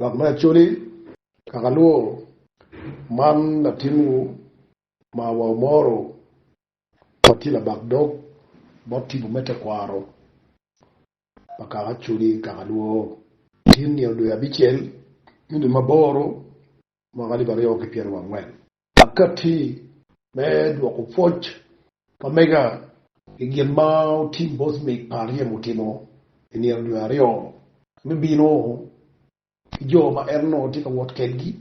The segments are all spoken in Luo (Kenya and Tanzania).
Wak ma choli kakaluo man na timu ma wa moro patila bagdog botti bu mete kwaro pakaka choli kakaluo tin ni odo abichel ni maboro magali baryo ke pier wangwen akati med wa ku foch pamega igien mau tim boss me parie mutimo ni odo ario mbino jo ma erno tika wot kengi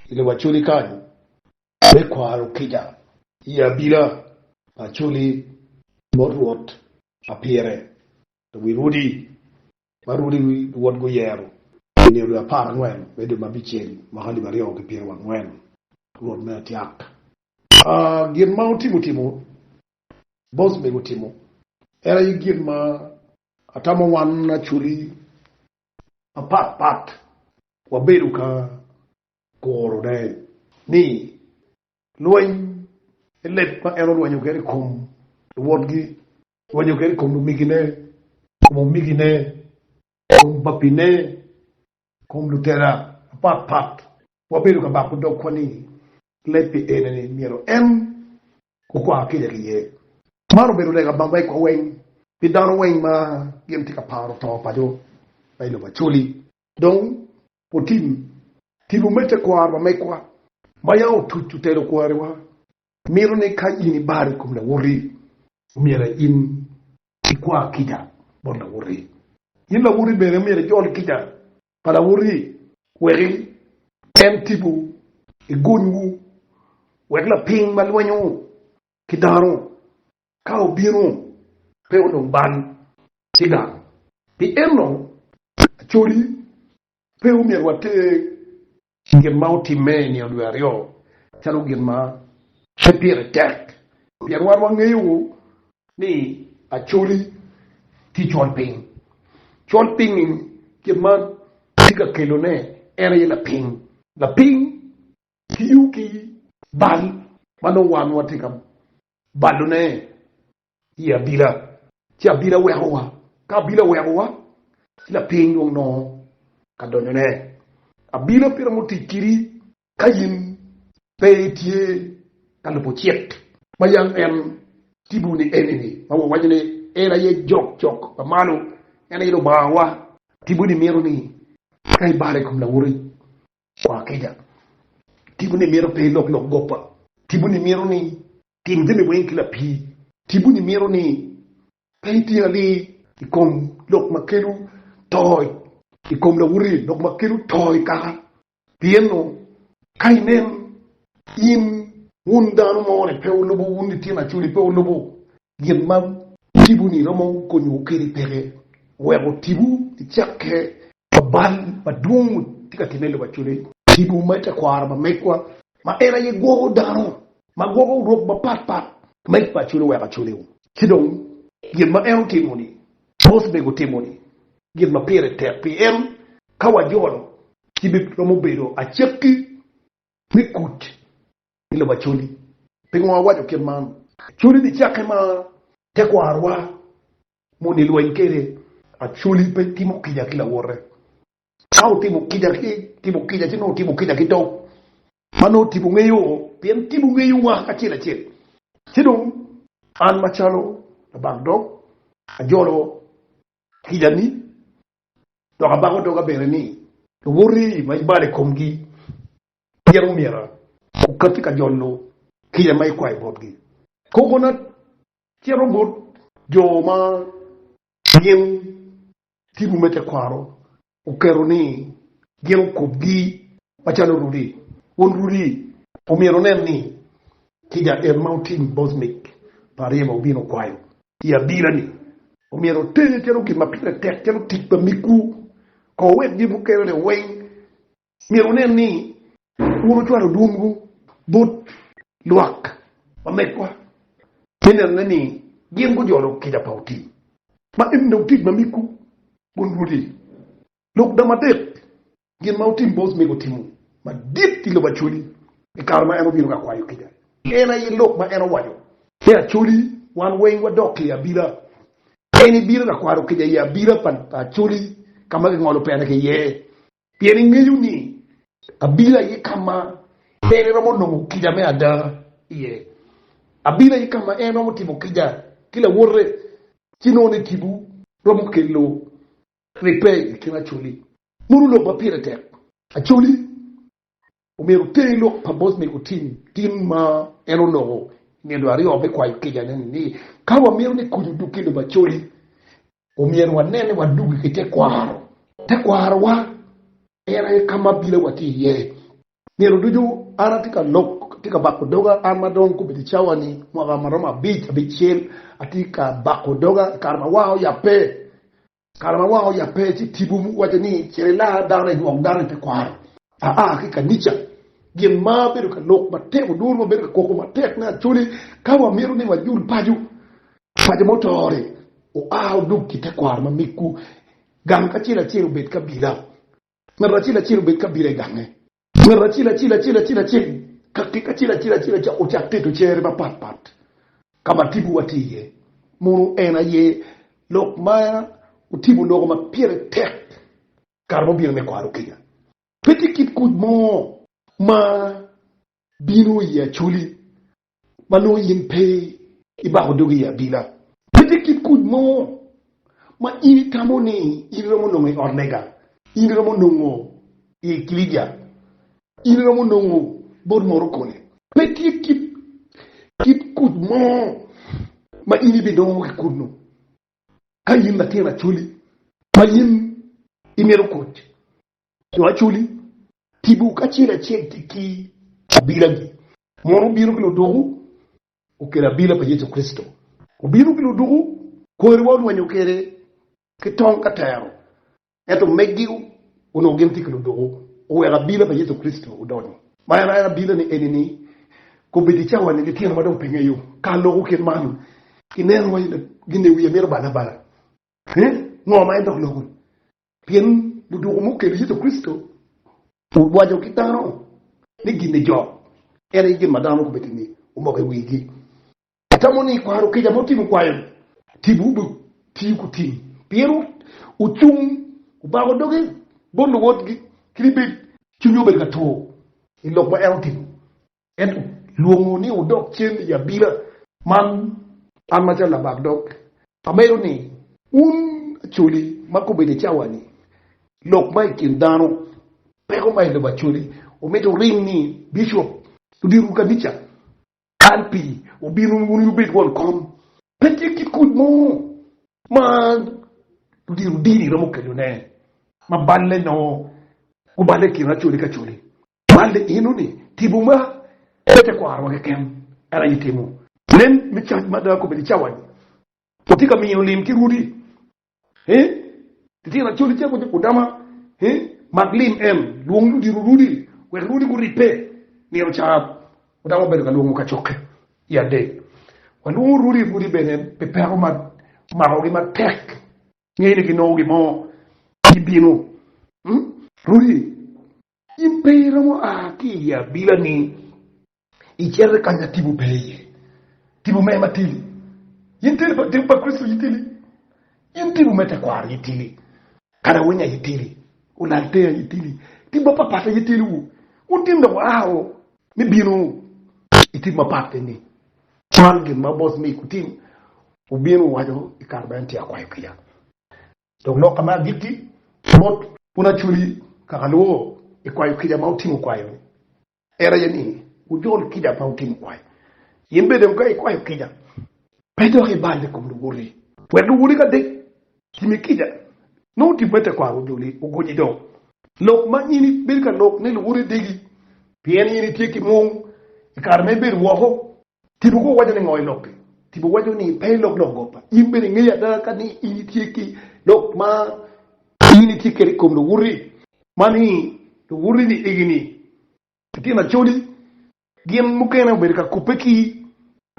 ile wachuli kan be kwaro kija ya bila achuli morwot apiere to wirudi marudi wot go yero ni le par ngwen be de mabichel mahali bario ke piere wa ngwen rod me tiak gin mauti mutimo boss me mutimo era yigin ma atamo wan na chuli apat wabedu ka koro dai ni loin let pa ero wanyo gere kom wodgi wanyo gere kom migine kom bapine kom lutera pat wabedu ka ba ko dok kwani let pe enene miero ko kwa kile kiye maro bedu le ka bambay ko wen pidano wen ma gem tika paro to pajo bailo ba chuli donc potim tibu mete ko arba mai kwa maya tutu tero ko arwa miro ne ka ini bari kum la wori mira in ikwa kida bon la wori in la wori be mira jol kida para wori weri tibu igunwu wegla ping malwanyo kidaro ka obiro pe ono ban siga bi erno chori pe umir wate ngem mauti meni on wario chalo gema chepire tek pier warwa ngeyu ni acholi ti chol ping gema tika kelone era la ping kiyuki bal mano wan watika balone ya bila cha bila wewa ka bila wewa la ping no kadonene abila pira mutikiri kayin peitie kalopo chiet mayang tibu ni enini mawo wajene era ye jok pamalo ena yilo bawa tibu ni mero ni kai bare kum la wuri kwa keja tibu ni mero pe lok gopa tibu ni mero ni tim deme wen kila pi tibu ni mero ni peitie ali ikom lok makelu toy ikom la wuri lok makelu toy ka pieno kainen in wundanu mo ne pewlubu wundi tina chuli pewlubu gemma tibu ni romo ko nyu kiri pere wego tibu ti chakke babal badum tika tinelo bachuli tibu mata kwara ba mekwa ma era ye gogo dano ma gogo rok ba pat mek ba chuli wega chuli kidong gemma ero timoni boss be go timoni gemma pere te pm kawa jolo tibi romo bedo a chepki mikut ilo bachuli pingwa wajo keman chuli di chake ma tekwa arwa moni lwa inkere a chuli pe timo kija kila wore au timo kija chino timo kija kito mano timo ngeyo piem timo ngeyo wa achila chile chino an machalo na bagdog a jolo kija ni doka bago doka bere ni wori mai bare komgi yero mira katika jollo kija mai kwai bodgi kokonat chero bod joma yen tibu mete kwaro ukeroni gero kobgi machalo rudi won rudi o miro nenni kija mountain bosmic parema ubino kwayo ya bilani o miro tele chero ki mapile tek chero tikpa miku ko wet di bukere le weng miro nenni wuro chwaro dungu but luak mamekwa tenen nani gien go jolo kija pauti ma endo tit mamiku bunrudi lok dama det gien mautim boss me go timu ma dit ti lo bachuli e karma eno biru ga kwayo kija ena yi lok ma eno wayo ya chuli wan weng wa dokli ya bila eni biru ga kwaro kija ya bila pan ta chuli kama ngolo pena ke ye Pieni ngeyu ni abila ye kama ene romo no kija me ada ye abila ye kama ene romo tibo kija kila worre kinone tibu romo kelo repe kina chuli muru lo papira te a chuli o meru telo pa bos me utin ma eno no ne do ari obe kwa kija ni kawa meru ni kudu kilo ba chuli o meru wanene wadugi kite kwaro wa era kama bila wati ye nero duju ara tika bakodoga arma don ku biti chawani mwa maroma beach bichel atika bakodoga karma wao ya pe ti tibumu watani cherela dara ngong dara te kwar kika nicha gemma beru ka lok mate udur beru ka koko mate na chuli kawa miru ni wajul paju motore o duk kita kwar ma miku gam ka chila chiru bet ka bila ngara chila bet ka bila gange ngara chila kakika chila o chakte to chere ba pat kama tibu watiye munu ena ye lok maya utibu logo ma piere tek karbo bino me kwaro kinya peti kit kud mo ma bino ya chuli mano yimpe iba odogi ya bila peti kit kud mo ma ini tamoni ini romo no ornega ini romo no ikilidia ini romo no bod morokone peti kit kud mo ma ini bidon ke kudno kayin na tena chuli mayin imero coach to chuli tibu kachira tiki bilagi moro biru kilo dogu ukera bila pa Yesu Kristo ubiru kilo dogu ko rewon wanyokere ke tonka tayo eto megiu uno genti kilo dogu o era bila pa Yesu Kristo udoni mayara era bila ni enini ko bidicha wani litien madon pengeyo ka logo ken manu kinero wa gine wiye mero bala ngoma endo logo pien dudu mu ke Yesu Kristo wajo kitano ni gine jo era igi madano ko betini umoke wigi tamoni ko haro kija motimu kwayo tibubu tiku tim pieru uchum ubago doge bondo wotgi kribe chunyo be gato ilokwa eltin edu luongo ni udok chen ya bila man amacha la bagdok amero ni chuli makobe de chawani lok mai kindano pego mai de bachuli o meto ringi bishop tudiru kanicha alpi o binu ngunu bit won kom peti kit kud mo ma tudiru dini ramo kelune ma balle no ko balle kina chuli ka chuli balle inuni tibuma pete ko arwa ke kem ara yitimu len mi chat mada ko be chawani potika mi yolim ki rudi titi na chuli chako kudama maglim luongu di rudi we rudi ku ripe ni o cha udama be ka luongu ka choke ya de wanu rudi benen pe pero ma rogi ma tek ngene ki no gi mo ibino rudi impero mo ki ya bilani ichere kanya tibu peye tibu me matili yintili pa Kristo yitili yintibu mete kwar yitili kada wenya yitili unaltea yitili tiba papa yitili untimda wao mi binu itima pate ni changi mabos mi kutim ubinu wajo ikarbanti akwa ikia donc no kama giti bot una chuli kakalo ikwa ikia mautimu kwayo era yani ujol kija mautimu kwayo yimbe dem kai kwa ikia pedo ribande kumduguri weduguri ka de timikija no timete kwa ujuli ugoji do lok manyini bilka lok ne luguri degi pieni ni tiki mung ikarme bir woho tibugo wajane ngoy lok tibu wajo ni pay lok gopa yimbe ni ngiya da ka ni ini tiki lok ma ini tiki kum luguri mani luguri ni igini tina choli gem mukena berka kupeki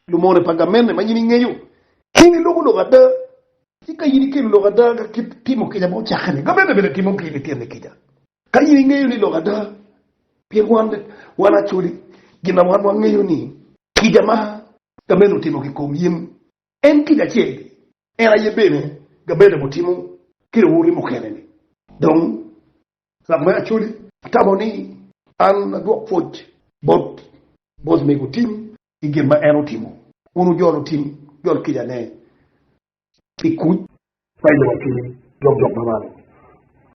lumone pagamene manyini ngeyu kingi logo logada ika yini ke logada ka timo kija mo chakane gamene bele timo kili tiene kija ka yini ngeyu ni logada pierwande wana chuli gina wana ngeyu ni kija ma gamene timo kikom yim en kija cheli era yebene gamene mo timo kile wuri mo kenene donc sak ma chuli taboni an na dok foj bot bos me ko tim igem ma eno timo unu jolo tim jol kijane ikuj faylo ki jog jog mama